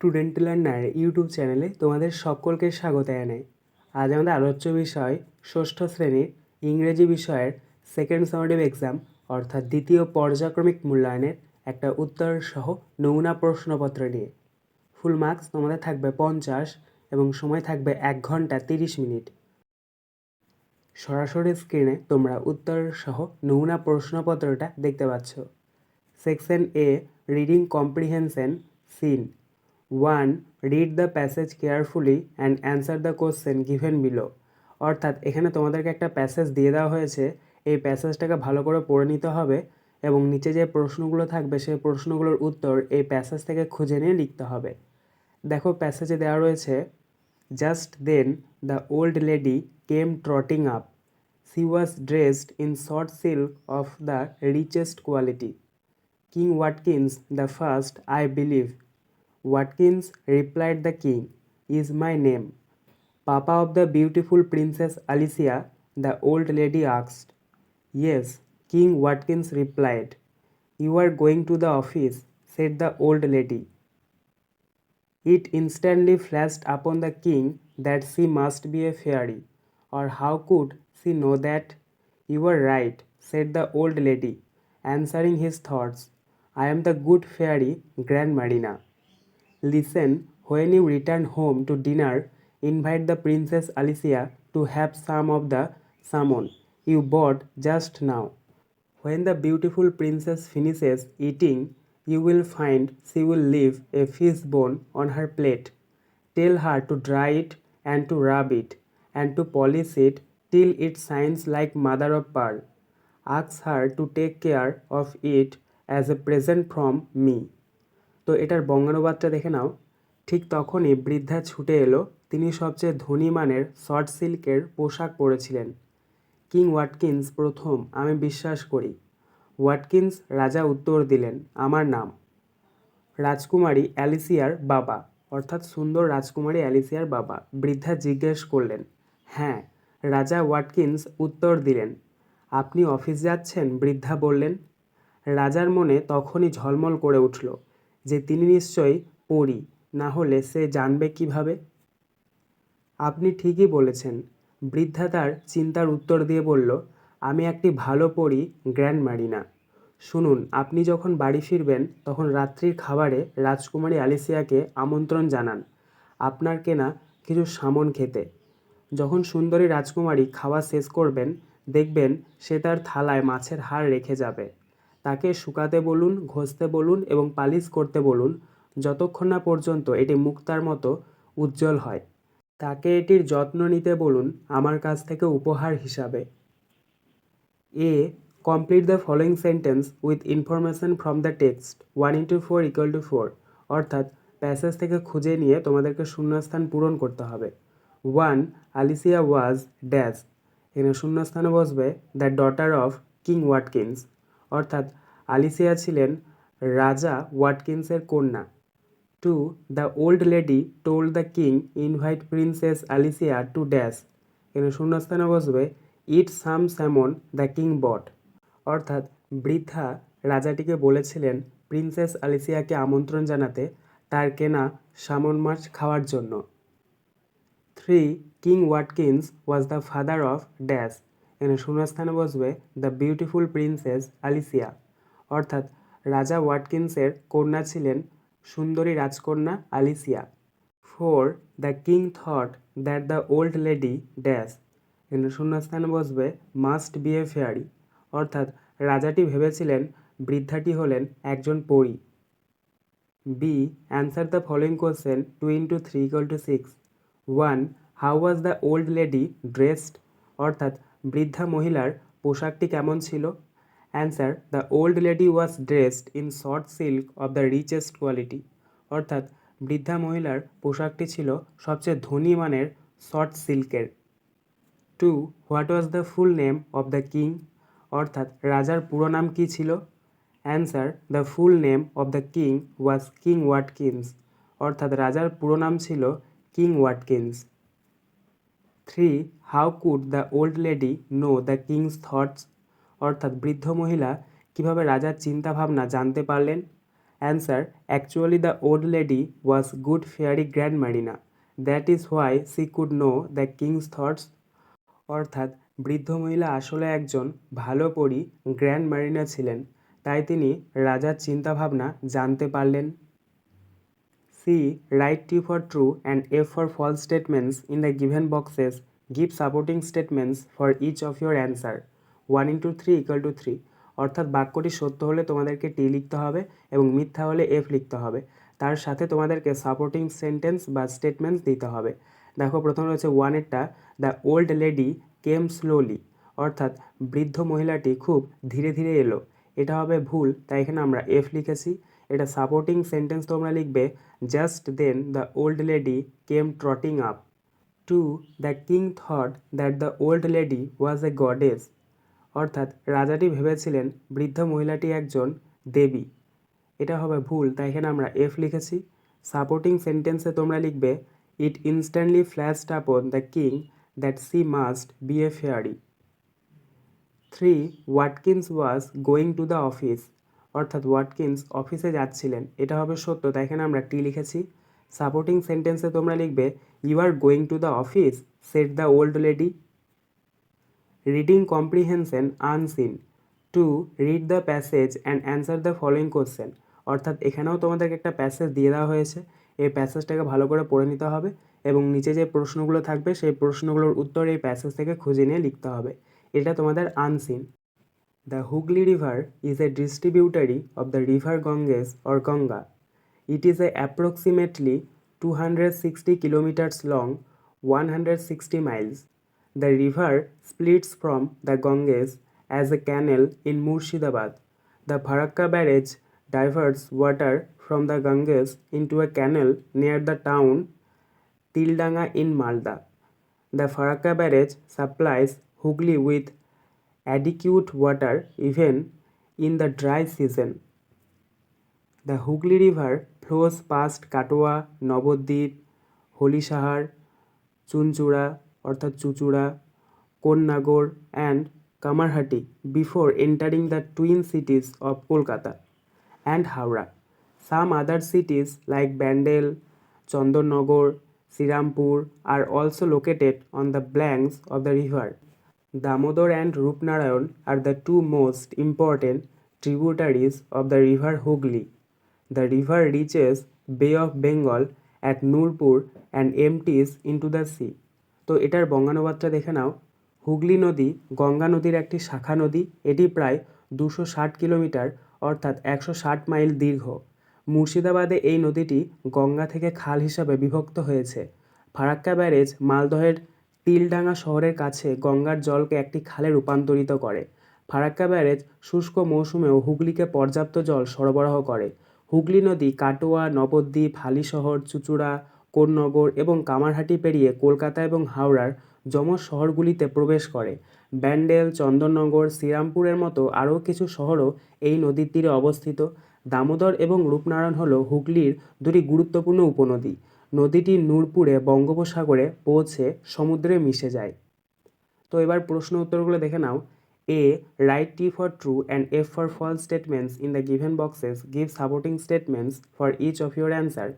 Student learner YouTube চ্যানেলে তোমাদের সকলকে স্বাগত জানাই। আজ আমাদের আলোচ্য বিষয় ষষ্ঠ শ্রেণীর ইংরেজি বিষয়ের সেকেন্ড সামেটিভ এক্সাম অর্থাৎ দ্বিতীয় পর্যায়ক্রমিক মূল্যায়নের একটা উত্তর সহ নমুনা প্রশ্নপত্র নিয়ে। ফুল মার্কস তোমাদের থাকবে 50 এবং সময় থাকবে 1 ঘন্টা 30 মিনিট। সরাসরি স্ক্রিনে তোমরা উত্তর সহ নমুনা প্রশ্নপত্রটা দেখতে পাচ্ছ। Section A, reading comprehension, seen 1. Read the passage carefully and answer the question given below. অর্থাৎ এখানে তোমাদেরকে একটা প্যাসেজ দিয়ে দেওয়া হয়েছে, এই প্যাসেজটাকে ভালো করে পড়ে নিতে হবে এবং নিচে যে প্রশ্নগুলো থাকবে সেই প্রশ্নগুলোর উত্তর এই প্যাসেজ থেকে খুঁজে নিয়ে লিখতে হবে। দেখো প্যাসেজে দেওয়া রয়েছে, just then the old lady came trotting up. She was dressed in short silk of the richest quality. King Watkins the first, I believe. Watkins, replied the king, is my name. Papa of the beautiful Princess Alicia, the old lady asked. Yes, King Watkins replied. You are going to the office, said the old lady. It instantly flashed upon the king that she must be a fairy, or how could she know that? You are right, said the old lady, answering his thoughts. I am the good fairy Grandmarina. Listen, when you return home to dinner, invite the Princess Alicia to have some of the salmon you bought just now. When the beautiful princess finishes eating, you will find she will leave a fish bone on her plate. Tell her to dry it and to rub it and to polish it till it shines like mother of pearl. Ask her to take care of it as a present from me. তো এটার বঙ্গানুবাদটা দেখে নাও। ঠিক তখনই বৃদ্ধা ছুটে এলো, তিনি সবচেয়ে ধনী মানের শর্ট সিল্কের পোশাক পরেছিলেন। কিং ওয়াটকিন্স প্রথম, আমি বিশ্বাস করি। ওয়াটকিন্স রাজা উত্তর দিলেন, আমার নাম। রাজকুমারী অ্যালিসিয়ার বাবা, অর্থাৎ সুন্দর রাজকুমারী অ্যালিসিয়ার বাবা। বৃদ্ধা জিজ্ঞেস করলেন, হ্যাঁ। রাজা ওয়াটকিন্স উত্তর দিলেন, আপনি অফিস যাচ্ছেন? বৃদ্ধা বললেন। রাজার মনে তখনই ঝলমল করে উঠল যে তিনি নিশ্চয়ই পরী, না হলে সে জানবে কিভাবে। আপনি ঠিকই বলেছেন। বৃদ্ধা তার চিন্তার উত্তর দিয়ে বলল, আমি একটি ভালো পরী গ্র্যান্ডমারিনা। শুনুন, আপনি যখন বাড়ি ফিরবেন তখন রাত্রির খাবারে রাজকুমারী অ্যালিসিয়াকে আমন্ত্রণ জানান আপনার কেনা কিছু সামন খেতে। যখন সুন্দরী রাজকুমারী খাওয়া শেষ করবেন, দেখবেন সে তার থালায় মাছের হাড় রেখে যাবে। তাকে শুকাতে বলুন, ঘষতে বলুন এবং পালিশ করতে বলুন, যতক্ষণ না পর্যন্ত এটি মুক্তার মতো উজ্জ্বল হয়। তাকে এটির যত্ন নিতে বলুন আমার কাছ থেকে উপহার হিসাবে। A, complete the following sentence with information from the text 1:4 = 4। অর্থাৎ প্যাসেজ থেকে খুঁজে নিয়ে তোমাদেরকে শূন্যস্থান পূরণ করতে হবে। 1. Alicia was dash. এখানে শূন্যস্থানে বসবে the daughter of King Watkins. অর্থাৎ আলিসিয়া ছিলেন রাজা ওয়াটকিন্সের কন্যা। 2. The old lady told the king invite princess Alicia to dash. এখানে শূন্যস্থানে বসবে eat some salmon the king bought. অর্থাৎ বৃদ্ধা রাজাটিকে বলেছিলেন প্রিন্সেস আলিসিয়াকে আমন্ত্রণ জানাতে তার কেনা সামন মাছ খাওয়ার জন্য। 3. King Watkins was the father of dash. এখানে শূন্যস্থানে বসবে দ্য বিউটিফুল প্রিন্সেস আলিসিয়া। অর্থাৎ রাজা ওয়াটকিন্সের কন্যা ছিলেন সুন্দরী রাজকন্যা আলিসিয়া। 4. The king thought that the old lady dash. এখানে শূন্যস্থানে বসবে মাস্ট বি এ ফেয়ারি। অর্থাৎ রাজাটি ভেবেছিলেন বৃদ্ধাটি হলেন একজন পরী। B, answer the following question 2:3 = 6। 1. How was the old lady dressed. অর্থাৎ বৃদ্ধা মহিলার পোশাকটি কেমন ছিল। Answer, the old lady was dressed in short silk of the richest quality. অর্থাৎ বৃদ্ধা মহিলার পোশাকটি ছিল সবচেয়ে ধনী মানের শর্ট সিল্কের। 2. What was the full name of the king. অর্থাৎ রাজার পুরো নাম কী ছিল। Answer, the full name of the king was King Watkins. অর্থাৎ রাজার পুরো নাম ছিল কিং ওয়াটকিন্স। 3. How could the old lady know the king's thoughts. অর্থাৎ বৃদ্ধ মহিলা কীভাবে রাজার চিন্তাভাবনা জানতে পারলেন। Answer, actually the old lady was good fairy grand Marina, that is why she could know the king's thoughts. অর্থাৎ বৃদ্ধ মহিলা আসলে একজন ভালো পরী গ্র্যান্ড মারিনা ছিলেন, তাই তিনি রাজার চিন্তাভাবনা জানতে পারলেন। C, write T for true and F for false statements in the given boxes. Give supporting statements for each of your answer. 1 into 3 equal to 3. অর্থাৎ বাক্যটি সত্য হলে তোমাদেরকে টি লিখতে হবে এবং মিথ্যা হলে এফ লিখতে হবে। তার সাথে তোমাদেরকে সাপোর্টিং সেন্টেন্স বা স্টেটমেন্টস দিতে হবে। দেখো প্রথমে রয়েছে ওয়ানেরটা, the old lady came slowly, অর্থাৎ বৃদ্ধ মহিলাটি খুব ধীরে ধীরে এলো। এটা হবে ভুল, তাই এখানে আমরা এফ লিখেছি। এটা সাপোর্টিং সেন্টেন্স তোমরা লিখবে, just then the old lady came trotting up. 2. The king thought that the old lady was a goddess, অর্থাৎ রাজাটি ভেবেছিলেন বৃদ্ধ মহিলাটি একজন দেবী। এটা হবে ভুল, তাই এখানে আমরা এফ লিখেছি। সাপোর্টিং সেন্টেন্সে তোমরা লিখবে, ইট instantly flashed upon the king that she must be a fairy. 3. Watkins was going to the office, অর্থাৎ ওয়াটকিন্স অফিসে যাচ্ছিলেন। এটা হবে সত্য, তাই এখানে আমরা টি লিখেছি। সাপোর্টিং সেন্টেন্সে তোমরা লিখবে, you are going to the office said the old lady. Reading comprehension unseen, to read the passage and answer the following question, অর্থাৎ এখানেও তোমাদেরকে একটা প্যাসেজ দিয়ে দেওয়া হয়েছে। এই প্যাসেজটাকে ভালো করে পড়ে নিতে হবে এবং নিচে যে প্রশ্নগুলো থাকবে সেই প্রশ্নগুলোর উত্তর এই প্যাসেজ থেকে খুঁজে নিয়ে লিখতে হবে। এটা তোমাদের unseen. The Hooghly River is a tributary of the river Ganges or Ganga. It is approximately 260 kilometers long, 160 miles. The river splits from the Ganges as a canal in Murshidabad. The Farakka barrage diverts water from the Ganges into a canal near the town Tildanga in Malda. The Farakka barrage supplies Hooghly with adequate water even in the dry season. The Hooghly River flows past Katwa, Nabodip, Holishahar, Chunchura অর্থাৎ Chuchura, কোন্নাগর and Kamarhati before entering the twin cities of Kolkata and Howrah. Some other cities like Bandel, Chandornagar, Srirampur are also located on the banks of the river. Damodar and Rupnarayan are the two most important tributaries of the river Hooghly. The river reaches Bay of Bengal at Nurpur and empties into the sea. তো এটার বঙ্গানুবাদটা দেখে নাও। হুগলি নদী গঙ্গা নদীর একটি শাখা নদী। এটি প্রায় 260 কিলোমিটার অর্থাৎ 160 মাইল দীর্ঘ। মুর্শিদাবাদে এই নদীটি গঙ্গা থেকে খাল হিসাবে বিভক্ত হয়েছে। ফারাক্কা ব্যারেজ মালদহের তিলডাঙ্গা শহরের কাছে গঙ্গার জলকে একটি খালে রূপান্তরিত করে। ফারাক্কা ব্যারেজ শুষ্ক মৌসুমেও হুগলিকে পর্যাপ্ত জল সরবরাহ করে। হুগলি নদী কাটোয়া, নবদ্বীপ, হালিশহর, চুঁচুড়া, কোন্নগর এবং কামারহাটি পেরিয়ে কলকাতা এবং হাওড়ার যমজ শহরগুলিতে প্রবেশ করে। ব্যান্ডেল, চন্দননগর, শ্রীরামপুরের মতো আরও কিছু শহরও এই নদীর তীরে অবস্থিত। দামোদর এবং রূপনারায়ণ হল হুগলির দুটি গুরুত্বপূর্ণ উপনদী। নদীটি নূরপুরে বঙ্গোপসাগরে পৌঁছে সমুদ্রে মিশে যায়। তো এবার প্রশ্ন উত্তরগুলো দেখে নাও। A, write T for true and F for false statements in the given boxes, give supporting statements for each of your answer.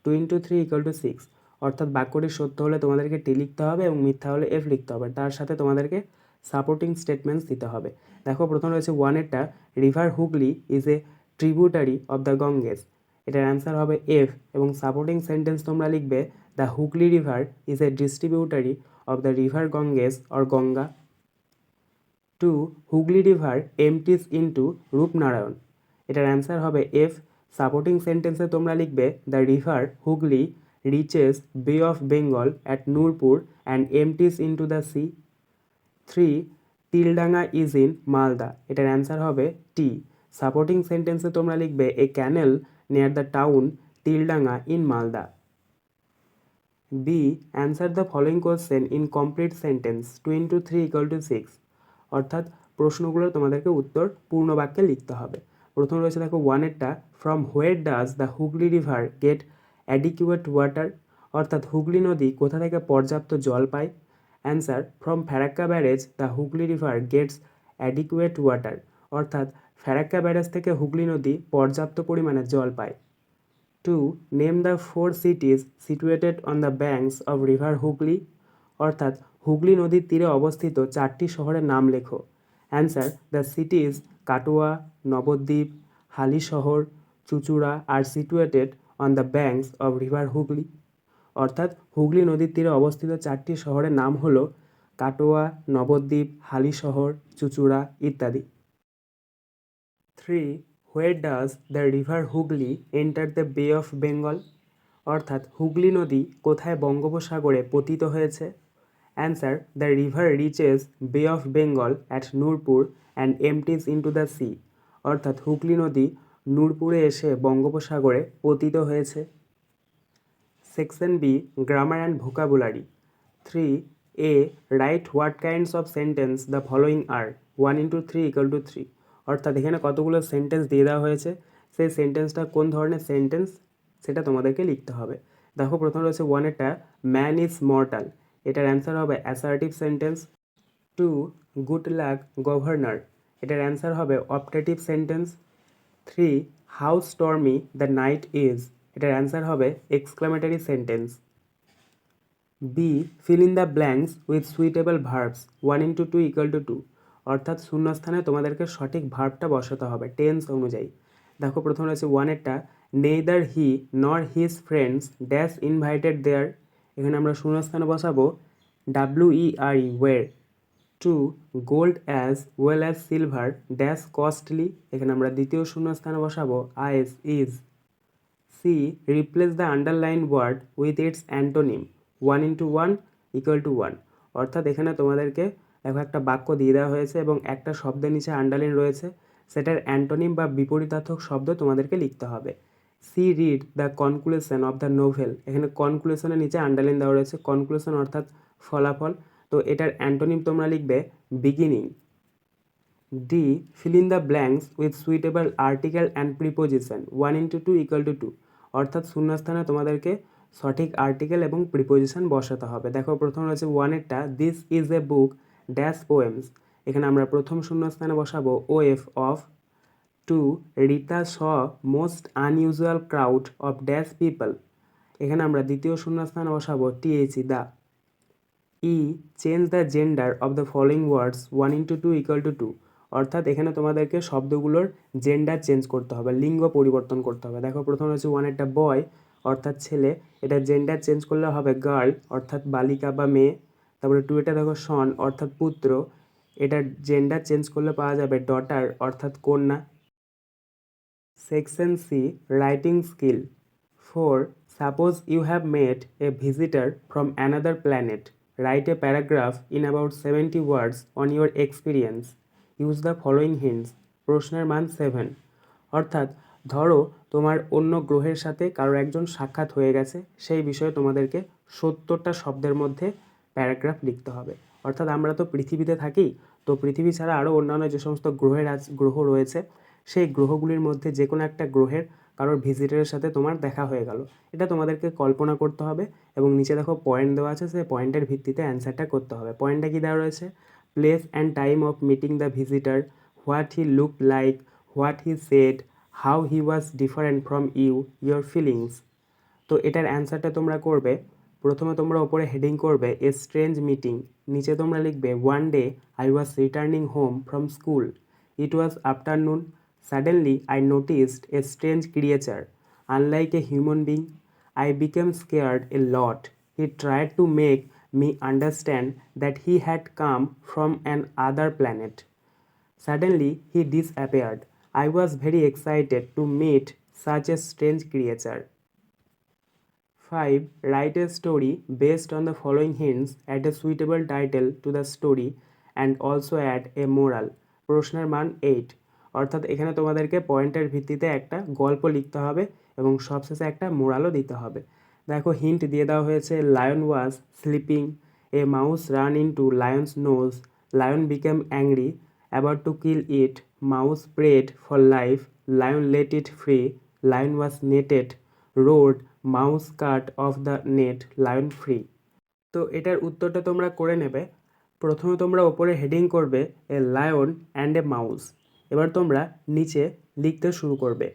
2 into 3 equal to 6, অর্থাৎ বাক্যটি সত্য হলে তোমাদেরকে টি লিখতে হবে এবং মিথ্যা হলে এফ লিখতে হবে। তার সাথে তোমাদেরকে সাপোর্টিং স্টেটমেন্টস দিতে হবে। দেখো প্রথম রয়েছে ওয়ানেরটা, river Hooghly is a tributary of the Ganges. এটার অ্যান্সার হবে এফ এবং সাপোর্টিং সেন্টেন্স তোমরা লিখবে, the Hooghly river is a distributary of the river Ganges or Ganga. 2. Hooghly river empties into Rupnarayan. এটার অ্যান্সার হবে এফ। সাপোর্টিং সেন্টেন্সে তোমরা লিখবে, the river Hooghly reaches Bay of Bengal at Nurpur and empties into the sea. 3. Tildanga is in Malda. এটার answer হবে টি। Supporting সেন্টেন্সে তোমরা লিখবে, a canal near the town Tildanga in Malda. B, answer the following question in complete sentence. 2 into 3 equal to 6, অর্থাৎ প্রশ্নগুলোর তোমাদেরকে উত্তর পূর্ণ বাক্যে লিখতে হবে। প্রথম রয়েছে দেখো ওয়ানেরটা, from where does the Hooghly river get adequate water, অর্থাৎ হুগলি নদী কোথা থেকে পর্যাপ্ত জল পায়। Answer, from Farakka barrage the Hooghly river gets adequate water, অর্থাৎ ফারাক্কা ব্যারেজ থেকে হুগলি নদী পর্যাপ্ত পরিমাণে জল পায়। 2. Name the 4 cities situated on the banks of river Hooghly, অর্থাৎ হুগলি নদীর তীরে অবস্থিত 4টি শহরের নাম লেখো। Answer: the cities Katwa, Nabadwip, Halisahar, চুঁচুড়া are situated on the banks of river Hooghly, অর্থাৎ হুগলি নদীর তীরে অবস্থিত 4টি শহরের নাম হলো কাটোয়া, নবদ্বীপ, হালিশহর, চুঁচুড়া ইত্যাদি। 3. Where does the river Hooghly enter the Bay of Bengal, অর্থাৎ হুগলি নদী কোথায় বঙ্গোপসাগরে পতিত হয়েছে। Answer: the river reaches Bay of Bengal at Nurpur and empties into the sea, অর্থাৎ হুগলি নদী নূরপুরে এসে বঙ্গোপসাগরে পতিত হয়েছে। Section B, grammar and vocabulary. 3. A, write what kinds of sentence the following are 1 into 3 = 3, অর্থাৎ এখানে কতগুলো সেন্টেন্স দিয়ে দেওয়া হয়েছে, সেই সেন্টেন্সটা কোন ধরনের সেন্টেন্স সেটা তোমাদেরকে লিখতে হবে। দেখো প্রথম রয়েছে 1-এরটা, ম্যান ইজ মর্টাল, এটার অ্যান্সার হবে assertive sentence. 2. Good luck governor, এটার অ্যান্সার হবে optative sentence. 3. How stormy the night is, এটার অ্যান্সার হবে exclamatory sentence. B, fill in the blanks with suitable verbs 1 into 2 = 2, অর্থাৎ শূন্যস্থানে তোমাদেরকে সঠিক ভার্বটা বসাতে হবে টেন্স অনুযায়ী। দেখো প্রথম রয়েছে 1-এরটা, neither he nor his friends dash invited there, এখানে আমরা শূন্যস্থানে বসাবো WERE were. 2. Gold as well as silver dash costly, এখানে আমরা দ্বিতীয় শূন্যস্থানে বসাবো আইস is. C, replace the underline word with its antonym 1 into 1 = 1, অর্থাৎ এখানে তোমাদেরকে দেখো একটা বাক্য দিয়ে দেওয়া হয়েছে এবং একটা শব্দের নিচে আন্ডারলাইন রয়েছে, সেটার অ্যান্টোনিম বা বিপরীতার্থক শব্দ তোমাদেরকে লিখতে হবে। C, read the conclusion of the novel, এখানে কনক্লুশনের নিচে আন্ডারলাইন দেওয়া রয়েছে, কনক্লুশন অর্থাৎ ফলাফল, তো এটার অ্যান্টোনিম তোমরা লিখবে beginning. D, fill in the blanks with suitable article and preposition 1 into 2 = 2, অর্থাৎ শূন্যস্থানে তোমাদেরকে সঠিক আর্টিকেল এবং প্রিপোজিশন বসাতে হবে। দেখো প্রথম রয়েছে 1-এরটা, this is a book dash poems, এখানে আমরা প্রথম শূন্যস্থানে বসাবো OF of. 2. Rita saw most unusual crowd of dash people, এখানে আমরা দ্বিতীয় শূন্যস্থানে বসাবো THE the. E, change the gender of the following words 1 into 2 = 2, অর্থাৎ এখানে তোমাদেরকে শব্দগুলোর জেন্ডার চেঞ্জ করতে হবে, লিঙ্গ পরিবর্তন করতে হবে। দেখো প্রথম হচ্ছে 1-এরটা বয় অর্থাৎ ছেলে, এটা জেন্ডার চেঞ্জ করলে হবে গার্ল অর্থাৎ বালিকা বা মেয়ে। তারপরে 2-এটা দেখো সন অর্থাৎ পুত্র, এটার জেন্ডার চেঞ্জ করলে পাওয়া যাবে ডটার অর্থাৎ কন্যা। Section C, writing skill. 4. Suppose you have met a visitor from another planet. Write a paragraph in about 70 words on your experience. Use the following hints. প্রশ্নের মান 7, অর্থাৎ ধরো তোমার অন্য গ্রহের সাথে কারো একজন সাক্ষাৎ হয়ে গেছে, সেই বিষয়ে তোমাদেরকে 70টা শব্দের মধ্যে প্যারাগ্রাফ লিখতে হবে। অর্থাৎ আমরা তো পৃথিবীতে থাকি, তো পৃথিবী ছাড়া আরও অন্যান্য যে সমস্ত গ্রহ রয়েছে, সেই গ্রহগুলির মধ্যে যে কোনো একটা গ্রহের কারোর ভিজিটরের সাথে তোমার দেখা হয়ে গেল, এটা তোমাদেরকে কল্পনা করতে হবে এবং নিচে দেখো পয়েন্ট দেওয়া আছে, সেই পয়েন্টের ভিত্তিতে অ্যান্সারটা করতে হবে। পয়েন্টটা কি দেওয়া রয়েছে, place and time of meeting the visitor, what he look like, what he said, how he was different from you, your feelings. তো এটার অ্যান্সারটা তোমরা করবে, প্রথমে তোমরা ওপরে হেডিং করবে এ স্ট্রেঞ্জ মিটিং, নিচে তোমরা লিখবে one day I was returning home from school, it was afternoon, suddenly I noticed a strange creature, unlike a human being. I became scared a lot. He tried to make me understand that he had come from an other planet. Suddenly he disappeared. I was very excited to meet such a strange creature. 5. Write a story based on the following hints. Add a suitable title to the story and also add a moral. প্রশ্নের মান 8, অর্থাৎ এখানে তোমাদেরকে পয়েন্টের ভিত্তিতে একটা গল্প লিখতে হবে এবং সবশেষে একটা মোরালও দিতে হবে। দেখো হিন্ট দিয়ে দেওয়া হয়েছে, lion was sleeping, a mouse ran into lion's nose, lion became angry, about to kill it, mouse prayed for life, lion let it free, lion was netted, roared, mouse cut off the net, lion free. তো এটার উত্তরটা তোমরা করে নেবে। প্রথমে তোমরা ওপরে heading করবে a lion and a mouse, এবার তোমরা নিচে লিখতে শুরু করবে।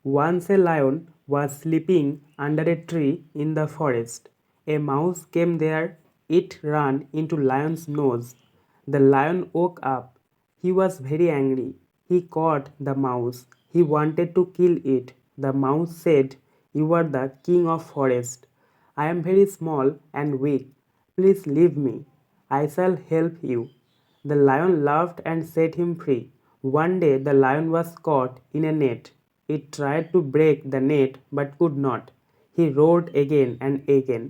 Once a lion was sleeping under a tree in the forest. A mouse came there. It ran into lion's nose. The lion woke up. He was very angry. He caught the mouse. He wanted to kill it. The mouse said, "You are the king of forest. I am very small and weak. Please leave me. I shall help you." The lion laughed and set him free. One day the lion was caught in a net. It tried to break the net but could not. He roared again and again.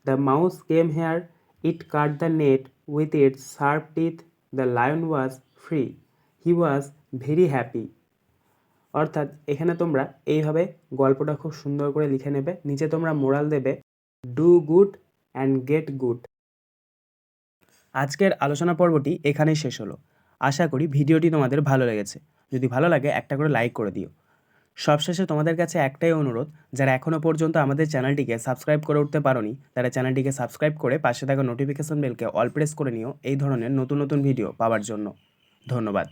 The mouse came here. It cut the net with its sharp teeth. The lion was free. He was very happy. অর্থাৎ এখানে তোমরা এইভাবে গল্পটা খুব সুন্দর করে লিখে নেবে। নিচে তোমরা মোরাল দেবে, do good and get good. আজকের আলোচনা পর্বটি এখানেই শেষ হলো। আশা করি ভিডিওটি তোমাদের ভালো লেগেছে। যদি ভালো লাগে একটা করে লাইক করে দিও। সবশেষে তোমাদের কাছে একটাই অনুরোধ, যারা এখনও পর্যন্ত আমাদের চ্যানেলটিকে সাবস্ক্রাইব করে উঠতে পারোনি তারা চ্যানেলটিকে সাবস্ক্রাইব করে পাশে থাকা নোটিফিকেশন বেলকে অল প্রেস করে নিও এই ধরনের নতুন নতুন ভিডিও পাওয়ার জন্য। ধন্যবাদ।